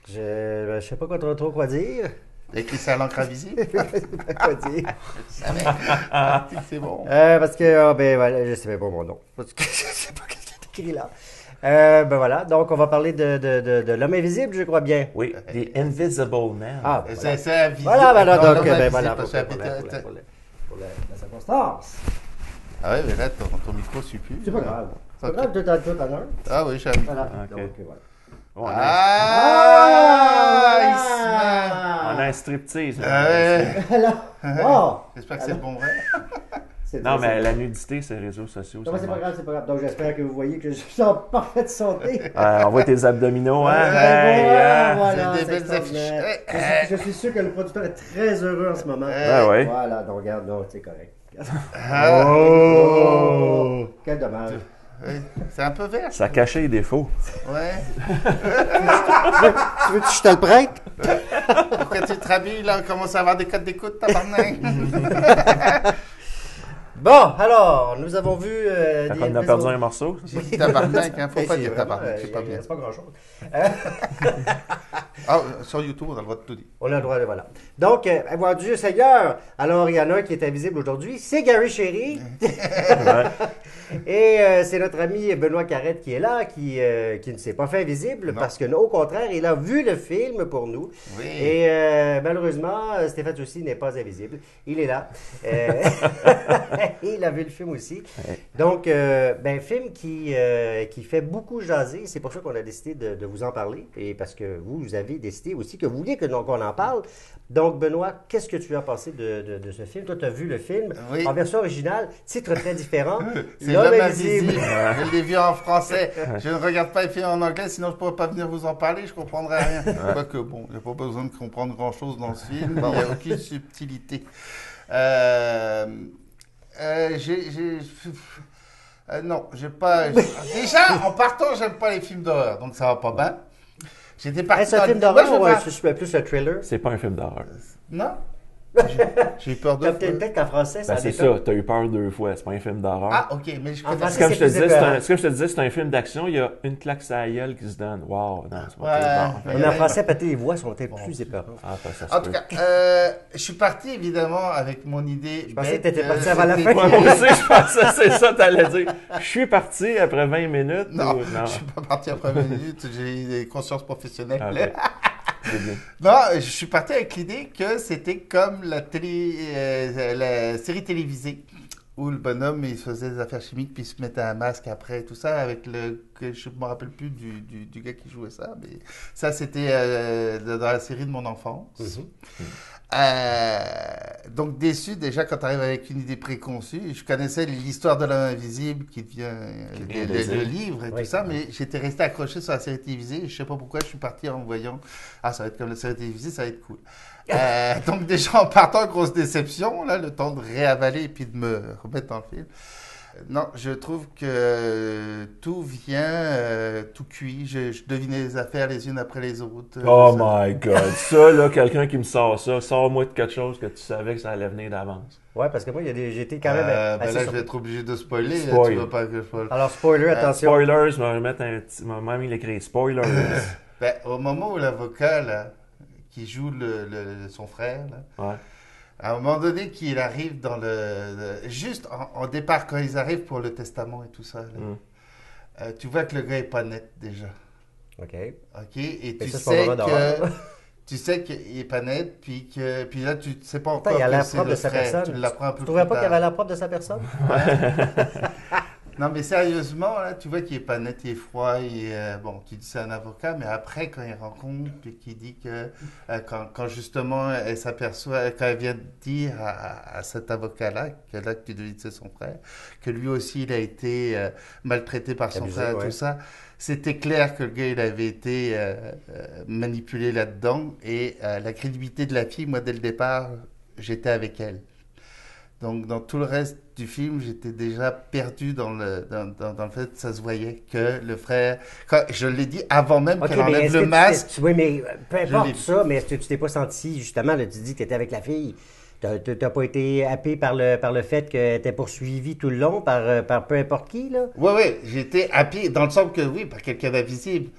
Je sais pas trop quoi dire. Écrit ça à l'encre invisible. Je sais pas quoi dire. Je savais. C'est bon. Parce que, ben voilà, je sais même pas mon nom. Parce que je sais pas ce qui est écrit là. Ben voilà, donc on va parler de l'homme invisible, je crois bien. Oui, The Invisible Man. Ah, ben voilà. C'est invisible. Voilà, ben là, Non, donc, l'homme ben voilà, invisible, pour la circonstance. Ah ouais, mais là, ton micro suit plus. C'est pas grave. C'est pas Ok. grave, tout à l'heure. Ah oui, j'aime. Voilà, Ok. donc voilà. On a, Ah, on a un striptease. là. Ah ouais. Alors, oh! J'espère que c'est le bon vrai. Non, mais la nudité, c'est les réseaux sociaux. Non, mais c'est ça pas marche. grave, c'est pas grave. Donc j'espère que vous voyez que je suis en parfaite santé. On voit tes abdominaux, hein? Voilà, C'est des belles extraordinaire. affiches. Je suis sûr que le producteur est très heureux en ce moment. Ah ouais. Voilà, donc regarde, non, c'est correct. Ah. Oh! Quel dommage. Ouais, c'est un peu vert. Ça cachait les défauts. Ouais. Tu veux que je te le prête? Pourquoi tu te rhabilles, là, on commence à avoir des codes d'écoute, tabarnak. Bon, alors, nous avons vu... Quand on a perdu un morceau. J'ai dit tabarnak, hein, faut pas dire vraiment, tabarnak, c'est pas bien. C'est pas grand-chose. Ah, sur YouTube, on a le droit de tout dire. On a le droit de... Voilà. Donc, voir Dieu Seigneur. Alors, il y en a un qui est invisible aujourd'hui. C'est Gary Sherry. Ouais. Et c'est notre ami Benoît Carrette qui est là, qui ne s'est pas fait invisible Non. parce que, au contraire, il a vu le film pour nous. Oui. Et malheureusement, Stéphane aussi n'est pas invisible. Il est là. Il a vu le film aussi. Ouais. Donc, film qui fait beaucoup jaser. C'est pour ça qu'on a décidé de vous en parler. Et parce que vous avez décidé aussi que vous vouliez qu'on en parle. Donc, Benoît, qu'est-ce que tu as pensé de ce film? Toi, tu as vu le film Oui. en version originale, titre très différent. C'est l'homme invisible. Je l'ai vu en français. Je ne regarde pas les films en anglais, sinon je ne pourrais pas venir vous en parler, je ne comprendrais rien. Quoique, bon, il n'y a pas besoin de comprendre grand-chose dans ce film, il n'y a aucune subtilité. Non, j'ai pas... Déjà, en partant, j'aime pas les films d'horreur, donc ça va pas bien. J'étais parti Est-ce un dans film le- d'horreur Moi, ou je vais plus un thriller? C'est pas un film d'horreur. Non? J'ai eu peur de... Peut-être qu'en français, ça Ben, c'est dépend. ça, t'as eu peur 2 fois, c'est pas un film d'horreur. Ah, ok, mais je En connais... français, Comme c'est je te plus disais, épeurant. comme je te disais, c'est un film d'action, il y a une claque sur la gueule qui se donne. Wow, non, c'est pas Ouais. bon. Mais en français, peut-être les voix sont peut-être plus épeurantes. Ah, ça se En tout peut. cas, je suis parti évidemment avec mon idée. Je pensais bête que t'étais parti avant la c'était- fin. Ouais, moi aussi, je pensais que c'est ça, t'allais dire. Je suis parti après 20 minutes. Non, ou- je suis pas parti après 20 minutes, j'ai eu des consciences professionnelles. Ah, ok. C'est bien. Non, je suis parti avec l'idée que c'était comme la série télévisée où le bonhomme il faisait des affaires chimiques puis il se mettait un masque après et tout ça avec que je me rappelle plus du gars qui jouait ça, mais ça c'était dans la série de mon enfance. Donc déçu déjà quand tu arrives avec une idée préconçue. Je connaissais l'histoire de l'homme invisible qui devient le livre et Oui. tout ça, mais j'étais resté accroché sur la série télévisée. Je sais pas pourquoi je suis parti en voyant ça va être comme la série télévisée, ça va être cool. Donc déjà en partant, grosse déception, là, le temps de réavaler et puis de me remettre dans le film. Non, je trouve que tout vient tout cuit. Je devinais les affaires les unes après les autres. Oh Ça- my god. Ça, là, quelqu'un qui me sort ça, sors-moi de quelque chose que tu savais que ça allait venir d'avance. Ouais, parce que moi, j'étais quand même ben assez là, je surpris. vais être obligé de spoiler. Spoil. Tu veux pas que je spoil. Alors, spoiler, attention. Spoilers, je vais mettre un petit. Ma mamie l'écrit. Spoilers. Ben, au moment où l'avocat, là, qui joue son frère, là, Ouais. à un moment donné, qu'il arrive dans juste en départ, quand ils arrivent pour le testament et tout ça, là, tu vois que le gars est pas net déjà. OK. OK? Et Mais tu ça, c'est pas sais vraiment d'horreur. que. Tu sais qu'il est pas net, puis là, tu sais pas encore Pourtant, il a que l'air c'est propre le de sa frère. personne. Tu l'apprends un peu Tu plus trouvais pas qu'il tard. avait l'air propre de sa personne? Non, mais sérieusement, là, tu vois qu'il est pas net, il est froid, bon, tu dis c'est un avocat, mais après, quand il rencontre, puis qu'il dit que, quand justement, elle s'aperçoit, quand elle vient de dire à cet avocat-là, que tu devines que c'est son frère, que lui aussi, il a été maltraité par son Abusé, frère et ouais. tout ça, c'était clair que le gars, il avait été manipulé là-dedans, et la crédibilité de la fille, moi, dès le départ, j'étais avec elle. Donc, dans tout le reste du film, j'étais déjà perdu dans le fait que ça se voyait que le frère... je l'ai dit avant même OK, qu'elle mais enlève est-ce le que masque. Oui, mais peu l'ai importe vu. ça, mais est-ce que tu t'es pas senti, justement, là, tu dis que tu étais avec la fille. T'as pas été happé par le fait qu'elle était poursuivie tout le long par peu importe qui, là? Oui, j'ai été happy, dans le sens que oui, par quelqu'un d'invisible.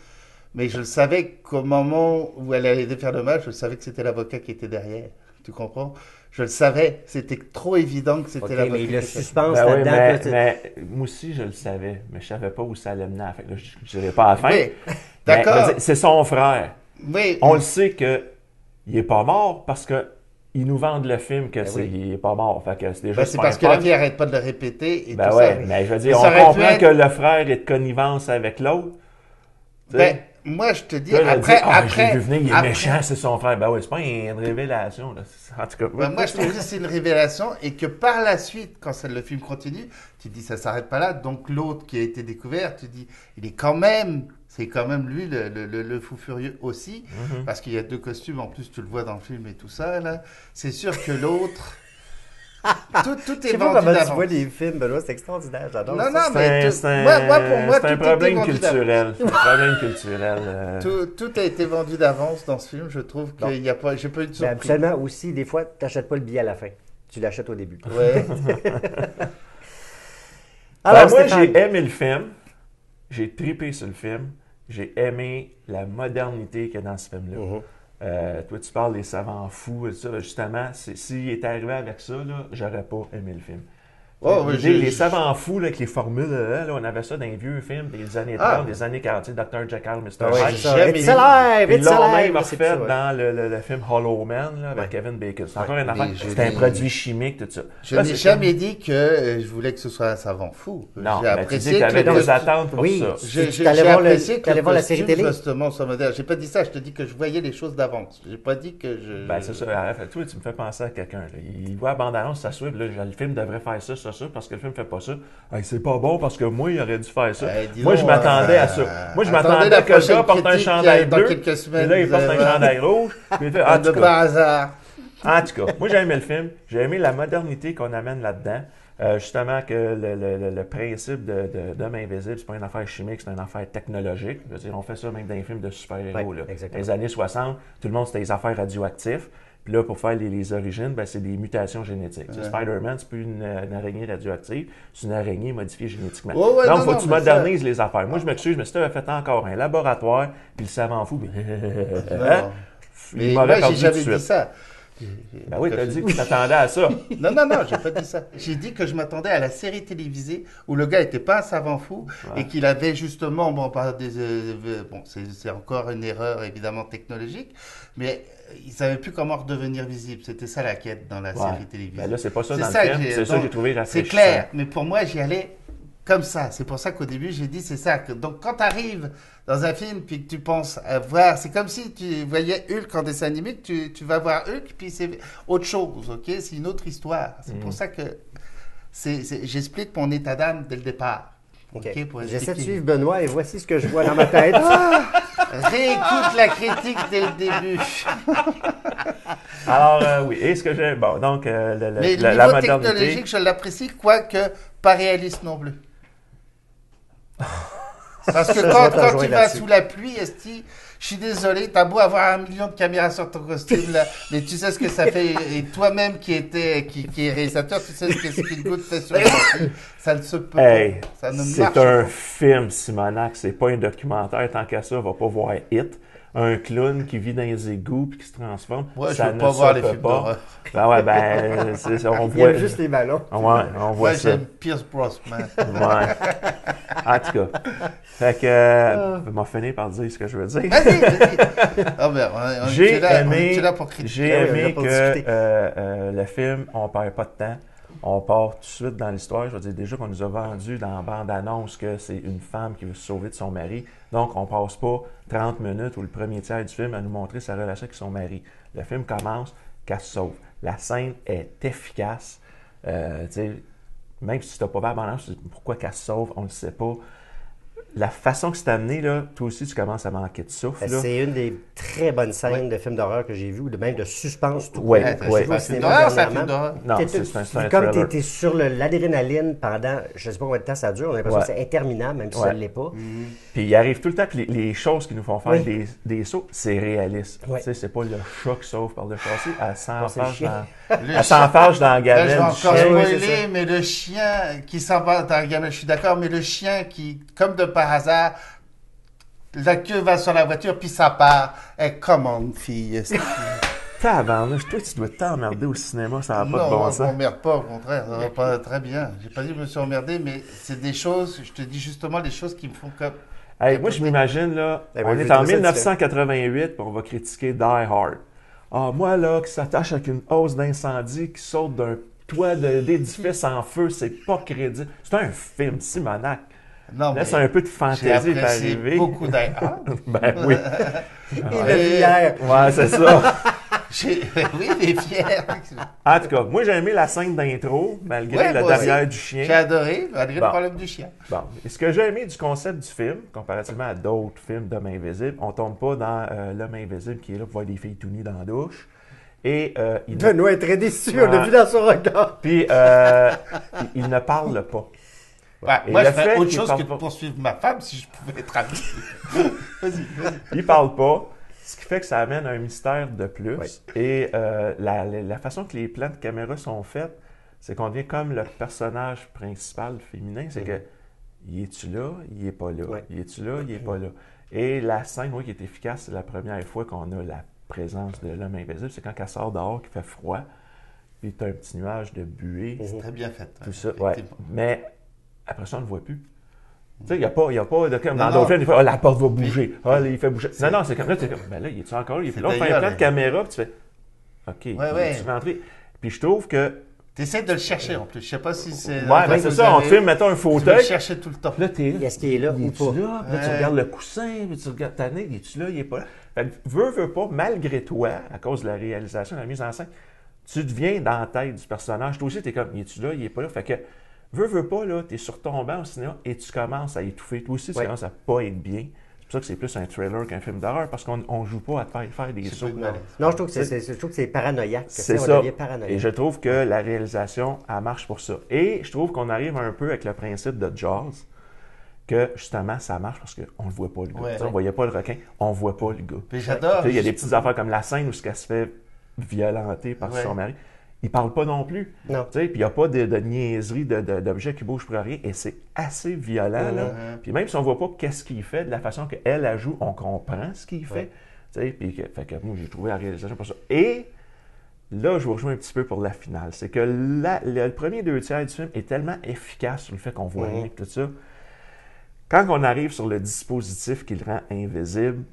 Mais je le savais qu'au moment où elle allait faire le match, je savais que c'était l'avocat qui était derrière. Tu comprends? Je le savais. C'était trop évident que c'était l'avocat. Mais qui le était suspense Ben oui, là-dedans. mais moi aussi, je le savais, mais je savais pas où ça allait mener. Fait que là, je dirais pas à la fin. Oui, Mais, d'accord. je veux dire, c'est son frère. Oui. On le sait que il est pas mort parce que ils nous vendent le film que il est pas mort. Fait que c'est déjà Ben, c'est parce que la fille arrête pas de le répéter et Ben tout ouais, ça. mais je veux dire, Mais ça on aurait pu comprend être- que le frère est de connivence avec l'autre. Tu sais. Ben, moi, je te dis, Là, elle a après, dit, je l'ai après, vu venir, il est après- méchant, c'est son frère. Ben oui, c'est pas une révélation. Là. En tout cas, Ben, moi, je trouve que c'est une révélation et que par la suite, quand le film continue, tu dis ça s'arrête pas là. Donc l'autre qui a été découvert, tu dis, c'est quand même lui le fou furieux aussi, parce qu'il y a 2 costumes en plus, tu le vois dans le film et tout ça là. C'est sûr que l'autre, tout Je est sais pas vendu comment tu d'avance. vois des films, Benoît, c'est extraordinaire, j'adore Non, ça. non, mais c'est pour moi, c'est tout un était problème vendu d'avance. culturel. C'est un problème culturel. Tout a été vendu d'avance dans ce film. Je trouve Bon. qu'il y a pas, j'ai pas eu de Mais surprise. absolument aussi, des fois, tu n'achètes pas le billet à la fin. Tu l'achètes au début. Ouais. Alors, moi, Stéphane, j'ai aimé le film. J'ai tripé sur le film. J'ai aimé la modernité qu'il y a dans ce film-là. Toi, tu parles des savants fous et tout ça. Ben, justement, s'il était arrivé avec ça, là, j'aurais pas aimé le film. Oh, oui, Les savants fous là, avec les formules, là, on avait ça dans les vieux films des années 30, des années 40, Dr. Jekyll, Mr. Ah ouais, Hyde. c'est ça. jamais It's vu. alive! Puis It's ils l'ont alive! même C'est refait ça, ouais. dans le film Hollow Man là, avec Ouais. Kevin Bacon. C'est encore une mais affaire. je C'était un l'ai- produit chimique, tout ça. Je Là, n'ai c'est jamais dit que je voulais que ce soit un savant fou. Non, J'ai mais tu apprécié dis que tu avais le des costume- attentes pour Oui. ça. Tu t'allais voir le- apprécié que t'allais le voir la série costume, télé? justement, soit moderne. J'ai pas dit ça, je te dis que je voyais les choses d'avance. J'ai pas dit que je... Ben, c'est ça. Fait, toi, tu me fais penser à quelqu'un. Là. Il voit la bande-annonce, ça suit, là, le film devrait faire ça, parce que le film fait pas ça. Hey, c'est pas bon parce que moi, il aurait dû faire ça. Ben, dis moi, donc, je m'attendais à ça. Moi, je m'attendais à que le prochaine gars porte un critique chandail dans bleu. quelques Et semaines. là, il porte un chandail rouge. Puis il fait, en de tout cas, par hasard. En tout cas, moi j'ai aimé le film. J'ai aimé la modernité qu'on amène là-dedans. Justement que le principe d'homme invisible, c'est pas une affaire chimique, c'est une affaire technologique. Je veux dire, on fait ça même dans les films de super-héros. Ouais, là. exactement. Dans les années 60, tout le monde c'était des affaires radioactives. Puis là, pour faire les origines, ben, c'est des mutations génétiques. Tu sais, Spider-Man, c'est plus une araignée radioactive, c'est une araignée modifiée génétiquement. Oh, ouais, Donc, non, faut non, que tu mais modernises les affaires. Moi, je m'excuse, mais si tu avais fait encore un laboratoire, puis le savant fou, puis Non. Mais il moi, m'aurait j'ai perdu tout jamais de dit suite. ça. Ben oui, t'as dit que tu t'attendais à ça. Non, j'ai pas dit ça. J'ai dit que je m'attendais à la série télévisée où le gars était pas un savant fou et qu'il avait justement, bon, c'est encore une erreur évidemment technologique, mais il savait plus comment redevenir visible. C'était ça la quête dans la série télévisée. Ben là, c'est pas ça C'est dans ça le que film, j'ai- c'est ça que j'ai donc, trouvé C'est rafraîchissant. clair, mais pour moi, j'y allais comme ça. C'est pour ça qu'au début, j'ai dit c'est ça. Donc, quand tu arrives dans un film puis que tu penses à voir, c'est comme si tu voyais Hulk en dessin animé, que tu vas voir Hulk, puis c'est autre chose, ok? C'est une autre histoire. C'est pour ça que j'explique mon état d'âme dès le départ. OK. Ok, pour J'essaie de expliquer. suivre Benoît et voici ce que je vois dans ma tête. Réécoute la critique dès le début. Alors, oui, et ce que j'ai... Bon, donc, Mais le la niveau modernité... technologique, je l'apprécie, quoique pas réaliste non plus. Parce que Ça, je vais quand te tu rejoindre vas là-dessus. sous la pluie, Esti, je suis désolé, t'as beau avoir 1 million de caméras sur ton costume, là, mais tu sais ce que ça fait. Et toi-même qui est réalisateur, tu sais ce que Spielberg fait sur le costume. Ça ne se peut Hey, pas. Ça ne marche c'est pas. un film, Simonac, c'est pas un documentaire. Tant qu'à ça, va pas voir Hit. Un clown qui vit dans les égouts puis qui se transforme. Moi, je ça veux ne pas voir se les peut films pas. d'horreur. Ben ouais, ben, on Il voit... aime juste les ballons. Ouais, on voit Moi, ça. j'aime Pierce Brosnan. Ouais. En tout cas. Fait que, je vais finir par dire ce que je veux dire. Vas-y. Ah ben, on J'ai est là, aimé, on est là pour critiquer. j'ai Ah oui, on est là aimé pour que discuter. le film, on perd pas de temps. On part tout de suite dans l'histoire. Je veux dire, déjà qu'on nous a vendu dans la bande-annonce que c'est une femme qui veut se sauver de son mari. Donc, on passe pas 30 minutes ou le premier tiers du film à nous montrer sa relation avec son mari. Le film commence qu'elle se sauve. La scène est efficace. Tu sais, même si tu n'as pas vu la bande-annonce, tu te dis, pourquoi qu'elle se sauve, on ne le sait pas. La façon que c'est amené, là, toi aussi, tu commences à manquer de souffle. Là. C'est une des très bonnes scènes de films d'horreur que j'ai vu, ou de même de suspense tout Ouais, court. ouais. Je vois au C'est un film cinéma d'horreur, c'est un dernièrement. film d'horreur. Non, T'es- c'est un Comme thriller. tu es sur l'adrénaline pendant, je ne sais pas combien de temps ça dure, on a l'impression Ouais. que c'est interminable, même si Ouais. ça ne l'est pas. Puis il arrive tout le temps que les choses qui nous font faire Oui. des sauts, c'est réaliste. Oui. Tu sais, c'est pas le chat qui sauve par le châssis, elle Non, c'est le s'enfarge chien. dans la Là, je gamelle vais du encore chien. oui, c'est spoiler, ça. mais le chien qui s'en va dans la gamelle, je suis d'accord, mais le chien qui, comme de par hasard, La queue va sur la voiture, puis ça part. Eh, comment, fille? Tabarnouche, toi, tu dois t'emmerder au cinéma, ça n'a pas de Non, bon moi, je sens. m'emmerde pas, au contraire, ça va pas très bien. J'ai pas dit que je me suis emmerdé, mais c'est des choses, je te dis justement les choses qui me font comme... Hey, moi, je m'imagine, là, Eh ben, on je est vais en dire ça, 1988, puis on va critiquer Die Hard. Ah, moi, là, qui s'attache avec une hausse d'incendie, qui saute d'un toit d'édifice en feu, c'est pas crédible. C'est un film, Simonac. Non, Laisse un peu de j'ai fantaisie apprécié arriver. beaucoup d'ailleurs. Ben oui. Il l'a vu hier. Ouais, c'est ça. Oui, mais fier. En tout cas, moi, j'ai aimé la scène d'intro, malgré Ouais, le moi derrière aussi. du chien. J'ai adoré, malgré Bon. le problème du chien. Bon, et ce que j'ai aimé du concept du film, comparativement à d'autres films d'hommes invisibles, on tombe pas dans l'homme invisible qui est là pour voir des filles tout nues dans la douche. Et Benoît est très déçu, on l'a Ouais. vu dans son regard. puis il ne parle pas. Ouais, Et moi, le je ferais fait autre qu'il chose parle que de pas. poursuivre ma femme si je pouvais être ami. Vas-y. Il parle pas, ce qui fait que ça amène un mystère de plus. Ouais. Et la façon que les plans de caméra sont faits, c'est qu'on devient comme le personnage principal féminin. C'est que, il est-tu là? Il est pas là. Ouais. Il est-tu là? Il est pas là. Et la scène, oui, qui est efficace, c'est la première fois qu'on a la présence de l'homme invisible. C'est quand elle sort dehors, qu'il fait froid, puis tu as un petit nuage de buée, C'est très bien fait. tout ça. Ouais. effectivement. Mais après ça, on ne le voit plus. Tu sais, il n'y a pas de comme dans Non, d'autres non. films, il fait, la porte va bouger. Ah, là, il fait bouger. Non, non, c'est comme là, tu es comme, ben là, il est-tu encore là? Puis là, on fait un d'ailleurs, plan de là. caméra, puis tu fais, OK, ouais. il est rentré. Puis je trouve que, T'essaies de le chercher en plus. Je sais pas si c'est. ouais, ben c'est ça, on te filme, mettons un Tu veux le fauteuil. chercher tout le temps. Puis là, t'es là. Est-ce qu'il est là Il ou est-tu pas? là? Puis là, tu Ouais. regardes le coussin, puis tu regardes ta nez, il est-tu là? Il est pas là. Fait que, veux pas, malgré toi, à cause de la réalisation, de la mise en scène, tu deviens dans la tête du personnage. Toi aussi, t'es comme, il est-tu là? Il est pas là. Fait que, veux pas, là, t'es sur ton banc au cinéma et tu commences à étouffer. Toi aussi, tu Ouais. commences à pas être bien. C'est pour ça que c'est plus un thriller qu'un film d'horreur, parce qu'on joue pas à te faire des C'est sauts. pas de là. malaise. Non, je trouve que c'est paranoïaque. C'est On ça. devient Et paranoïaque. je trouve que la réalisation, elle marche pour ça. Et je trouve qu'on arrive un peu avec le principe de Jaws, que justement, ça marche parce qu'on ne le voit pas, le gars. Ouais. Tu sais, on ne voyait pas le requin, on ne voit pas le gars. Puis j'adore. Tu sais, il y a des petites affaires comme la scène où elle se fait violenter par Ouais. son mari. Il parle pas non plus. Non. Tu sais, puis il n'y a pas de niaiserie d'objets qui bougent pour rien. Et c'est assez violent. Là. Mhm. Puis même si on ne voit pas qu'est-ce qu'il fait, de la façon qu'elle elle joue, on comprend ce qu'il fait. Ouais. Tu sais, puis fait que moi, j'ai trouvé la réalisation pour ça. Et là, je vous rejoins un petit peu pour la finale. C'est que le premier 2 tiers du film est tellement efficace sur le fait qu'on voit rien, tout ça. Quand on arrive sur le dispositif qui le rend invisible,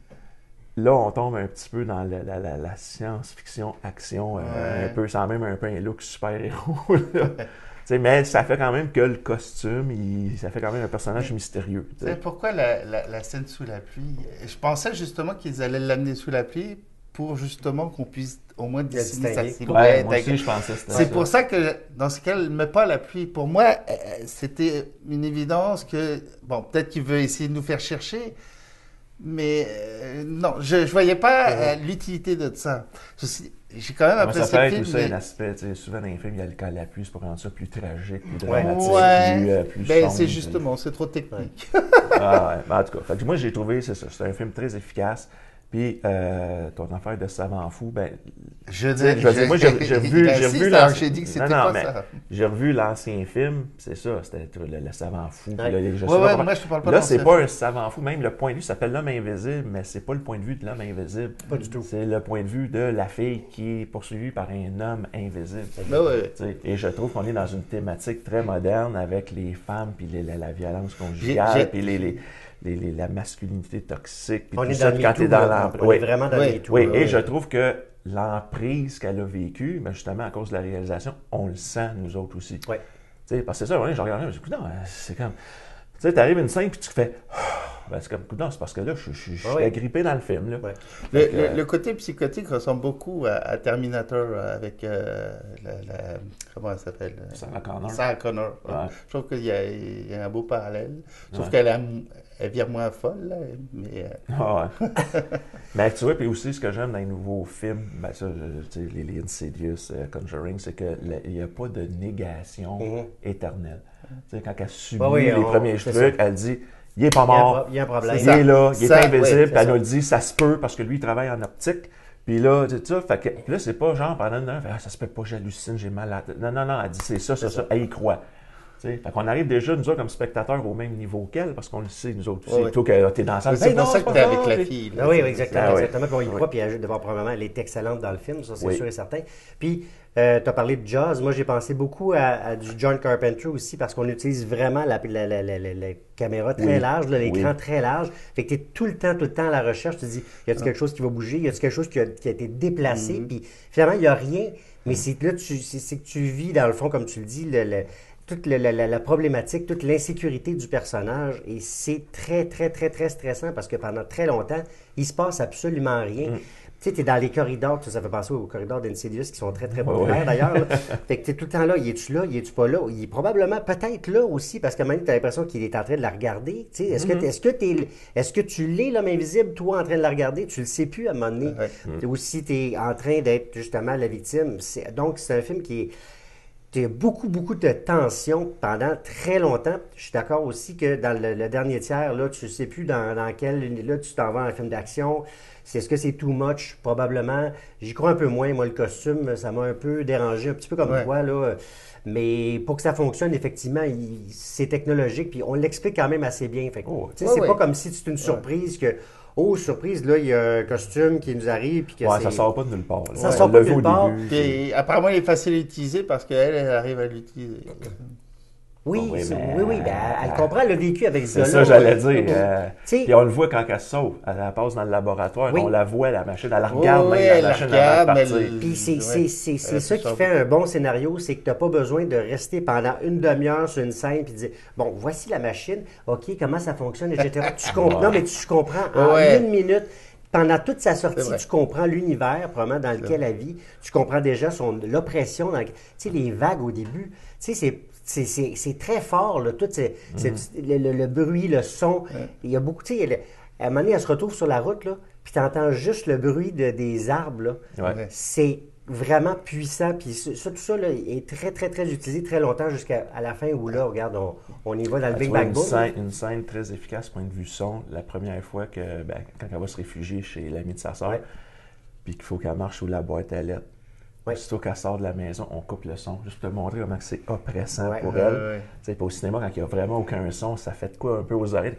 là, on tombe un petit peu dans la science-fiction, action, Ouais. un peu, sans même un peu un look super-héros. là. Tu sais, mais ça fait quand même que le costume, ça fait quand même un personnage mystérieux. tu Tu sais. sais pourquoi la scène sous la pluie? Je pensais justement qu'ils allaient l'amener sous la pluie pour justement qu'on puisse au moins dessiner sa distinguer. Ouais, silhouette. moi aussi, je pensais que c'était C'est ça. pour ça que dans ce cas, elle ne met pas la pluie. Pour moi, c'était une évidence que, bon, peut-être qu'il veut essayer de nous faire chercher, mais non, je ne voyais pas l'utilité de ça. J'ai quand même Moi, ça apprécié peut le être film. aussi mais- un aspect, tu sais, souvent dans les films, il y a le cas de la pluie, c'est pour rendre ça plus tragique, plus Ouais. dramatique, Ouais, plus ben, sombre, c'est justement, c'est trop technique. Ah ouais, ben, en tout cas, fait que moi j'ai trouvé, c'est ça, c'est un film très efficace. Puis ton affaire de savant fou, ben, Je tu sais, je veux dire, moi j'ai revu, il j'ai insiste, revu alors l'ancien- que j'ai dit que c'était non, pas mais ça. j'ai revu l'ancien film, c'est ça, c'était le savant fou. puis Ouais. là, je sais Ouais, pas ouais, comment- moi je te parle pas Là, de c'est l'ancien pas film. un savant fou, même le point de vue s'appelle l'homme invisible, mais c'est pas le point de vue de l'homme invisible. Pas du tout. C'est le point de vue de la fille qui est poursuivie par un homme invisible. Ben ouais. Tu sais, et je trouve qu'on est dans une thématique très moderne avec les femmes, puis la violence conjugale, puis la masculinité toxique, puis On tout est ça, dans puis quand MeToo, t'es dans là. l'emprise. On Oui, est vraiment dans Oui. MeToo. oui, là. et je trouve que l'emprise qu'elle a vécue, ben justement à cause de la réalisation, on le sent nous autres aussi. Ouais. Tu sais, parce que c'est ça, ouais, je regardais, je me dis, non, c'est comme. Tu sais, t'arrives une scène, puis tu fais. Ben, c'est comme, non, c'est parce que là, je suis Ouais. agrippé dans le film. Là. Ouais. Le côté psychotique ressemble beaucoup à Terminator avec comment elle s'appelle? Sarah Connor. Sarah Connor. Ouais. Je trouve qu'il y a un beau parallèle. Sauf Ouais. qu'elle vire moins folle, là, mais Ah ouais. Mais tu vois, puis aussi, ce que j'aime dans les nouveaux films, ben ça, tu sais, les Insidious, Conjuring, c'est qu'il n'y a pas de négation Mhm. éternelle. Tu sais, quand elle subit Ah oui, les premiers c'est trucs, ça. elle dit, il est pas mort, Il y a un problème. il est là, il est Ça, invisible, ouais, puis elle nous le dit, ça se peut, parce que lui, il travaille en optique. Puis là, tu sais, ça, fait que, puis là, c'est pas genre pendant une heure, ça se peut pas, j'hallucine, j'ai mal à la tête. Non, elle dit, c'est ça, ça, ça, elle y croit. Fait qu'on arrive déjà, nous autres, comme spectateurs, au même niveau qu'elle, parce qu'on le sait, nous autres. Ouais. C'est toi que t'es dans la salle. C'est pour non, ça c'est que pas t'es avec grave, la puis- fille. là. Ah oui, exactement. Ah oui. Exactement. Puis on y Oui. croit, puis d'abord, probablement, elle est excellente dans le film, ça, c'est Oui. sûr et certain. Puis, tu as parlé de jazz. Moi, j'ai pensé beaucoup à du John Carpenter aussi, parce qu'on utilise vraiment la caméra très Oui. large, là, l'écran Oui. très large. Fait que tu es tout le temps à la recherche. Tu te dis, y a-t-il quelque chose qui va bouger? Y a-t-il quelque chose qui a été déplacé? Puis, finalement, il n'y a rien. Mais c'est là, c'est que tu vis, dans le fond, comme tu le dis, toute la problématique, toute l'insécurité du personnage. Et c'est très, très, très, très stressant parce que pendant très longtemps, il se passe absolument rien. Tu sais, tu es dans les corridors, ça fait penser aux corridors d'Insidious qui sont très, très populaires d'ailleurs. Là. Fait que tu es tout le temps là, y es-tu là, y es-tu pas là? Il est probablement peut-être là aussi parce qu'à un moment donné, tu as l'impression qu'il est en train de la regarder. Tu sais, est-ce que tu l'es, l'homme invisible, toi, en train de la regarder? Tu le sais plus à un moment donné. Ou si tu es en train d'être justement la victime. Donc, c'est un film qui est. Il y a beaucoup, beaucoup de tension pendant très longtemps. Je suis d'accord aussi que dans le dernier tiers, là, tu ne sais plus dans quel... Là, tu t'en vas en film d'action. Est-ce que c'est too much? Probablement. J'y crois un peu moins. Moi, le costume, ça m'a un peu dérangé, un petit peu comme toi, là. Mais pour que ça fonctionne, effectivement, c'est technologique. Puis on l'explique quand même assez bien. Fait que, c'est pas comme si c'était une surprise que... Oh, surprise, là, il y a un costume qui nous arrive. Puis que ça sort pas de nulle part. Là. Ça sort pas de Le nulle part. début, Puis, apparemment, il est facile à utiliser parce qu'elle, elle arrive à l'utiliser. Oui, Oh, oui, mais- oui, ben, elle comprend le vécu avec ce C'est gars-là. ça, j'allais dire. T'sais- Puis on le voit quand elle se sauve. Elle passe dans le laboratoire. Oui. On la voit, la machine. Elle la regarde Oui, même, elle la la machine regarde, avant de partir. elle- Puis c'est Ouais. ça qui fait un bon scénario, c'est que tu n'as pas besoin de rester pendant une demi-heure sur une scène puis de dire bon, voici la machine, OK, comment ça fonctionne, etc. Tu comprends, non, mais tu comprends en Ouais. une minute. Pendant toute sa C'est sortie, vrai. tu comprends l'univers, probablement, dans lequel elle vit. Tu comprends déjà l'oppression. Tu sais, les vagues au début, tu sais, c'est très fort, là, tout le bruit, le son. Il y a beaucoup, tu sais, à un moment donné, elle se retrouve sur la route, là, puis tu entends juste le bruit des arbres, là. Ouais. C'est vraiment puissant, puis tout ça là, est très, très, très utilisé très longtemps jusqu'à la fin où, là, regarde, on y va dans le Tu Big vois, Bang Boom. une scène très efficace, point de vue son, la première fois que, quand elle va se réfugier chez l'ami de sa soeur, Ouais. puis qu'il faut qu'elle marche sous la boîte à lettres. Ouais. Aussitôt qu'elle sort de la maison, on coupe le son, juste pour te montrer comment c'est oppressant Ouais. pour Ouais, elle. ouais. Tu sais, puis au cinéma, quand il n'y a vraiment aucun son, ça fait de quoi un peu aux oreilles.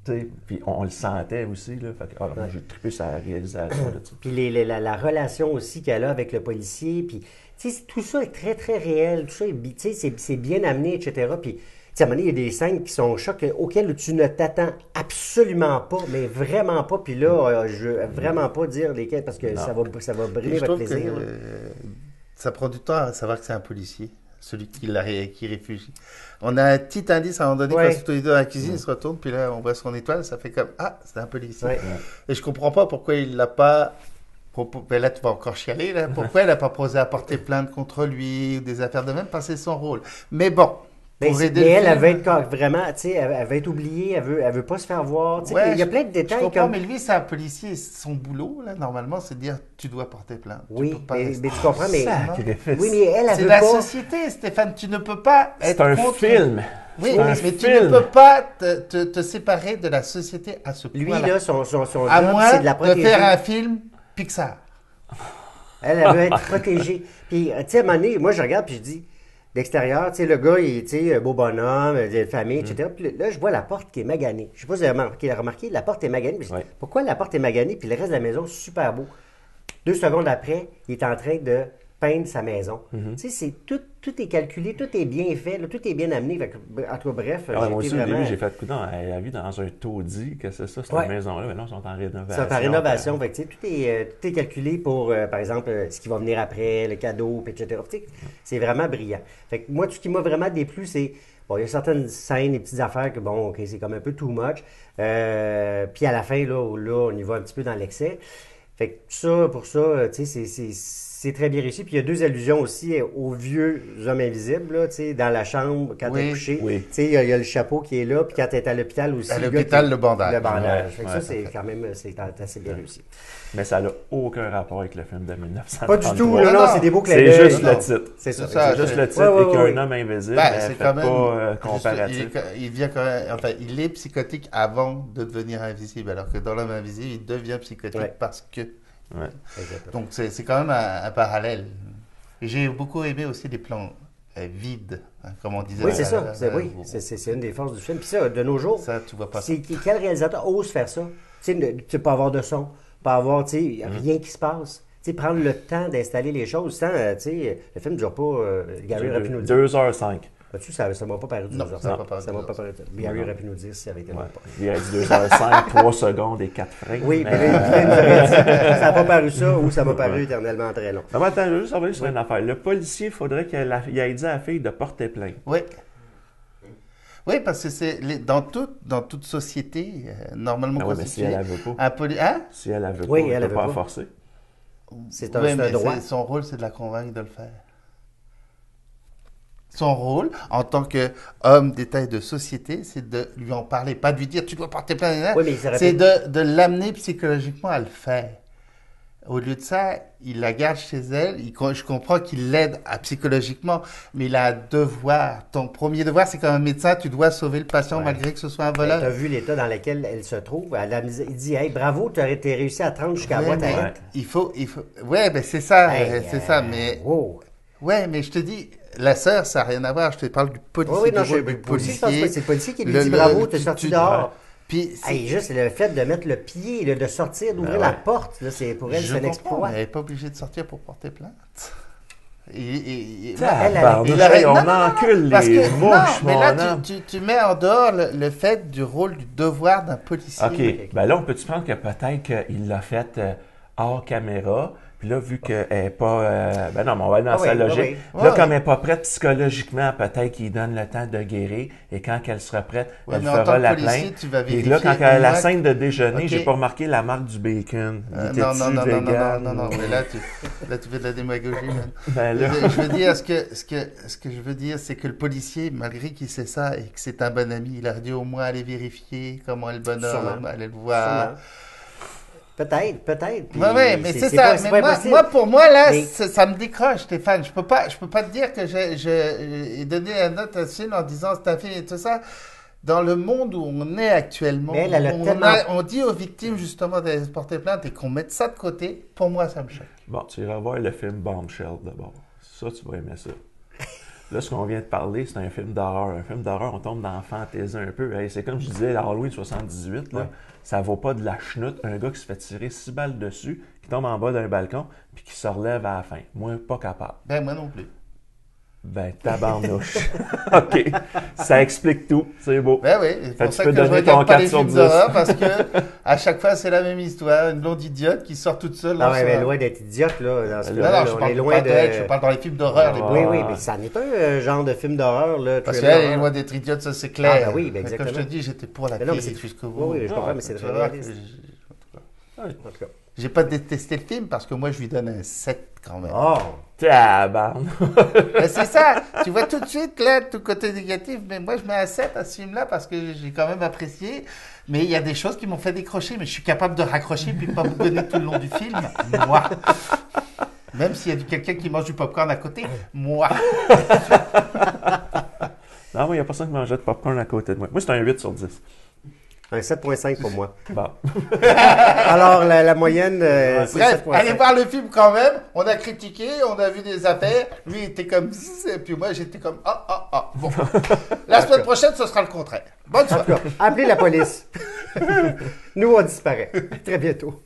Tu sais, puis on le sentait aussi. Là, fait que, moi, j'ai trippé sur la réalisation. Là, tu sais. Puis la relation aussi qu'elle a avec le policier. Puis, tu sais, tout ça est très, très réel. Tout ça, tu sais, c'est bien amené, etc. Puis, tu sais, à un moment donné, il y a des scènes qui sont chocs auxquelles tu ne t'attends absolument pas, mais vraiment pas. Puis là, je veux vraiment pas dire lesquelles parce que Non. ça va Et brimer je votre trouve plaisir. que là. ça prend du temps à savoir que c'est un policier, celui qui réfugie. On a un petit indice à un moment donné, Ouais. quand ils sont tous les deux dans la cuisine, ils se retournent, puis là, on voit son étoile, ça fait comme « Ah, c'est un policier Ouais. Et je comprends pas pourquoi il l'a pas... Ben là, tu vas encore chialer, là. Pourquoi elle n'a pas posé à porter plainte contre lui ou des affaires de même, parce que c'est son rôle. Mais bon, Mais, pour aider mais le elle film- veut être vraiment, tu sais, elle va être oubliée, elle veut pas se faire voir. Tu sais, Ouais, il y a plein de je détails comprends, comme. mais lui, c'est un policier. Son boulot, là, normalement, c'est de dire tu dois porter plainte. Tu Oui, peux pas mais rester- tu comprends, mais. Sacrifice. Oui, mais elle C'est veut la pas. société, Stéphane. Tu ne peux pas C'est être un contre... film. Oui, C'est un mais tu film. ne peux pas te séparer de la société à ce Lui, point-là. là, son à job, moins c'est de la de protéger. faire un film Pixar. Elle veut être protégée. Puis, tu sais, à un moment donné, moi, je regarde puis je dis, d'extérieur, tu sais, le gars, il est, tu sais, un beau bonhomme, il a une famille, etc. Puis là, je vois la porte qui est maganée. Je sais pas si vous avez remarqué, la porte est maganée. Puis je dis, Ouais. pourquoi la porte est maganée puis le reste de la maison, super beau? 2 secondes après, il est en train de peindre sa maison. Tu sais, tout est calculé, tout est bien fait, là, tout est bien amené. Fait que, en tout cas, bref, Ah ouais, moi aussi, été au vraiment... début, j'ai fait coudonc. Elle vit dans un taudis, que c'est ça, cette Ouais. maison-là. Mais non, ils sont en rénovation. C'est en rénovation. Fait que, tu sais, tout est calculé pour, par exemple, ce qui va venir après, le cadeau, puis etc. Tu sais, c'est vraiment brillant. Fait que moi, tout ce qui m'a vraiment déplu, c'est... Bon, il y a certaines scènes, des petites affaires que, bon, OK, c'est comme un peu too much. Puis à la fin, là, on y va un petit peu dans l'excès. Fait que ça, pour ça, tu sais, c'est très bien réussi. Puis il y a 2 allusions aussi aux vieux hommes invisibles, là, tu sais, dans la chambre, quand elle est Oui. couchée. Oui. Tu sais, il y a le chapeau qui est là, puis quand elle est à l'hôpital aussi. À le gars l'hôpital, qui- le bandage. Le bandage. Ouais, Fait que ouais, ça, c'est quand même c'est assez bien réussi. Mais ça n'a aucun rapport avec le film de 1933. Pas du tout, là, là, non. non, c'est des beaux clins C'est d'œil. juste non. le titre. C'est ça. C'est ça, C'est juste le titre Ouais, ouais, et qu'il y a ouais. un homme invisible, Ben, mais c'est fait quand même pas comparatif. il vient quand même, enfin, il est psychotique avant de devenir invisible, alors que dans l'homme invisible, il devient psychotique Ouais. parce que. Ouais. Exactement. Donc c'est quand même un parallèle. Et j'ai beaucoup aimé aussi les plans vide, hein, comme on disait. Oui, c'est ça. C'est une des forces du film. Puis ça, de nos jours, Ça, tu vois pas ça. quel réalisateur ose faire ça? Tu sais, pas avoir de son, pas avoir, tu sais, rien qui se passe. Tu sais, prendre le temps d'installer les choses. Sans, tu sais, le film ne dure pas, Gary aurait pu nous dire. 2h05. Vois-tu, ça ne m'a pas paru 2 Non, heures. ça m'a pas paru Ça m'a 2 pas paru. Gary aurait pu nous dire si ça avait été long. Il a dit 2h05, 3 secondes et 4 frames. Oui, mais il nous aurait dit, ça n'a pas paru ça ou ça m'a paru éternellement très long. Non, mais attends, je veux juste revenir sur une affaire. Le policier, il faudrait qu'il ait dit à la fille de porter plainte. Oui. Oui, parce que c'est dans toute société normalement Ah oui, mais si constituée. elle ne veut pas. Hein? Si elle ne veut Oui, pas, elle ne elle peut veut pas pas. forcer. C'est un, Oui, c'est un mais droit. son rôle, c'est de la convaincre de le faire. Son rôle, en tant qu'homme d'État et de société, c'est de lui en parler, pas de lui dire tu dois porter plainte. Oui, mais il s'aurait C'est pu- de l'amener psychologiquement à le faire. Au lieu de ça, il la garde chez elle. Je comprends qu'il l'aide psychologiquement, mais il a un devoir. Ton premier devoir, c'est comme un médecin, tu dois sauver le patient Ouais. malgré que ce soit un Tu as voleur. vu l'état dans lequel elle se trouve. Il dit, hey, bravo, tu as réussi à te rendre jusqu'à moi, Ouais, mais t'arrêtes. il faut. Ouais, ben c'est ça, Hey, c'est ça. Mais wow. ouais, mais je te dis, la sœur, ça n'a rien à voir. Je te parle du policier. Oui, non, du rôle du moi aussi, je pense policier. que c'est le policier qui lui Le- dit le- bravo, t'es tu- sorti tu- dehors. Puis Hey, juste le fait de mettre le pied, là, de sortir, d'ouvrir Ben la ouais. porte, là, c'est, pour elle, je c'est un comprends, exploit. mais elle n'est pas obligée de sortir pour porter plainte. Tabarnouche, il aurait- on non, non, non, encule parce les que, mouches, non, mais mon là, homme. tu mets en dehors le fait du rôle, du devoir d'un policier. OK. Ben là, on peut-tu prendre que peut-être qu'il l'a fait hors caméra, puis là, vu qu'elle n'est pas... ben non, mais on va aller dans Ah sa oui, logique. oui, oui. Là, Ouais, comme oui. elle n'est pas prête psychologiquement, peut-être qu'il donne le temps de guérir, et quand elle sera prête, Ouais, elle mais en tant fera que la policier, plainte. tu vas Puis vérifier. là, quand elle a la Moi, scène de déjeuner, OK. j'ai pas remarqué la marque du bacon. Il non, était-tu non, non, non, non, vegan? non, non, mais là, tu fais de la démagogie, man. Ben là... Je veux dire, ce que je veux dire, c'est que le policier, malgré qu'il sait ça et que c'est un bon ami, il a dû au moins aller vérifier comment est le bonhomme, Sûrement. aller le voir. Sûrement. Peut-être. Puis Ouais, mais c'est ça. pas- Mais pas moi, impossible. pour moi, là, Mais- ça me décroche, Stéphane. Je peux pas te dire que j'ai donné la note à ce film en disant c'est un film et tout ça. Dans le monde où on est actuellement, Mais elle a on, tellement- on dit aux victimes justement d'aller se porter plainte et qu'on mette ça de côté. Pour moi, ça me choque. Bon, tu iras voir le film Bombshell d'abord. Ça, tu vas aimer ça. Là, ce qu'on vient de parler, c'est un film d'horreur. Un film d'horreur, on tombe dans la fantaisie un peu. Hey, c'est comme je disais, Halloween 78, là, Ouais. ça vaut pas de la chenoute. Un gars qui se fait tirer 6 balles dessus, qui tombe en bas d'un balcon, puis qui se relève à la fin. Moi, pas capable. Ben, moi non plus. Ben, tabarnouche. OK. Ça explique tout. C'est beau. Ben oui, c'est Fait pour tu ça peux que je donner regarde ton pas 4 les sur films 10. d'horreur parce que à chaque fois c'est la même histoire, une blonde idiote qui sort toute seule. Ah dans ouais, son- mais loin d'être idiote, là. Dans ce Non, cas-là, non, je on parle est loin pas d'elle, de... je parle dans les films d'horreur. Ah, les Oui, blondes. oui, mais ça n'est pas un genre de film d'horreur, là. Parce thriller. qu'elle est loin d'être idiote, ça c'est clair. Ah, ben oui, ben Mais comme je te exactement. dis, j'étais pour la Mais non, mais fille c'est- jusqu'au Oui, bout. oui, je comprends, mais c'est Tu très vois, réaliste. je- En tout cas. J'ai pas détesté le film parce que moi je lui donne un 7 quand même. Oh! Tabarnouche. Mais c'est ça, tu vois tout de suite là tout côté négatif, mais moi je mets un 7 à ce film-là parce que j'ai quand même apprécié. Mais il y a des choses qui m'ont fait décrocher, mais je suis capable de raccrocher puis pas vous donner tout le long du film. Moi. Même s'il y a quelqu'un qui mange du popcorn à côté, moi. Non, moi, il n'y a personne qui mangeait de popcorn à côté de moi. Moi, c'est un 8 sur 10. Un 7,5 pour moi. Bon. Alors, la moyenne, c'est Bref, 7,5. allez voir le film quand même. On a critiqué, on a vu des affaires. Lui il était comme zzz, et puis moi j'étais comme ah ah ah. Bon. La semaine prochaine, ce sera le contraire. Bonne En tout soirée. cas, appelez la police. Nous, on disparaît. À très bientôt.